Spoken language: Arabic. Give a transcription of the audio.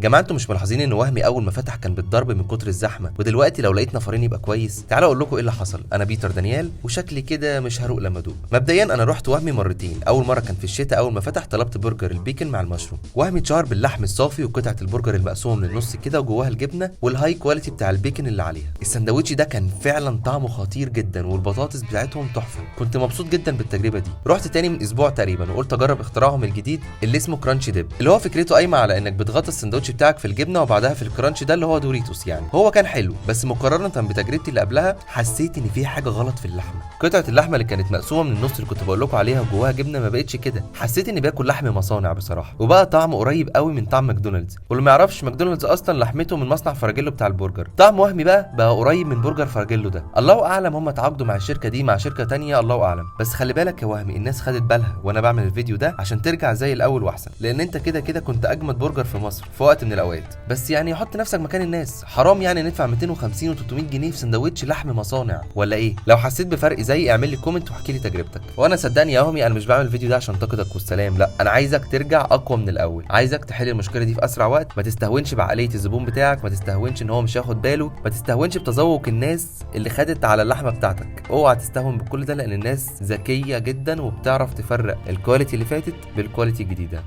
جماعه انتوا مش ملاحظين ان وهمي اول ما فتح كان بالضرب من كتر الزحمه، ودلوقتي لو لقيت نفرين يبقى كويس؟ تعالوا اقول لكم ايه اللي حصل. انا بيتر دانيال وشكلي كده مش هروق لما ادوق. مبدئيا انا رحت وهمي مرتين، اول مره كان في الشتاء، اول ما فتح طلبت برجر البيكن مع المشروم. وهمي اتشهر باللحم الصافي وقطعه البرجر المقسومه من النص كده وجواها الجبنه والهاي كواليتي بتاع البيكن اللي عليها. السندوتش ده كان فعلا طعمه خطير جدا والبطاطس بتاعتهم تحفه. كنت مبسوط جدا بالتجربه دي. رحت تاني من اسبوع تقريبا وقلت اجرب اختراعهم الجديد اللي اسمه كرانشي ديب، اللي هو فكرته قايمه على انك بتغطي السندوتش بتاعك في الجبنه وبعدها في الكرانش ده اللي هو دوريتوس. يعني هو كان حلو، بس مقارنه بتجربتي اللي قبلها حسيت ان في حاجه غلط في اللحمه. قطعه اللحمه اللي كانت مقسومه من النص اللي كنت بقول لكم عليها وجواها جبنه ما بقتش كده، حسيت اني باكل لحم مصانع بصراحه، وبقى طعمه قريب قوي من طعم ماكدونالدز. واللي ما يعرفش ماكدونالدز اصلا لحمته من مصنع فراجيلو بتاع البرجر. طعم وهمي بقى قريب من برجر فراجيلو ده. الله اعلم هم تعاقدوا مع الشركه دي مع شركه تانية، الله اعلم. بس خلي بالك يا وهمي، الناس خدت بالها وانا بعمل الفيديو ده عشان ترجع زي الاول واحسن، لان انت كده كده كنت اجمد برجر في مصر في وقت من الاوقات. بس يعني حط نفسك مكان الناس، حرام يعني ندفع 250 و300 جنيه في سندوتش لحم مصانع ولا ايه؟ لو حسيت بفرق زي اعمل لي كومنت واحكي لي تجربتك. وانا صدقني يا وهمي انا مش بعمل الفيديو ده عشان طاقتك والسلام، لا، انا عايزك ترجع اقوى من الاول، عايزك تحل المشكله دي في اسرع وقت. ما تستهونش بعقليه الزبون بتاعك، ما تستهونش ان هو مش هياخد باله، ما تستهونش بتذوق الناس اللي خدت على اللحمه بتاعتك. اوعى تستهون بكل ده، لان الناس ذكيه جدا وبتعرف تفرق الكواليتي اللي فاتت بالكواليتي الجديده.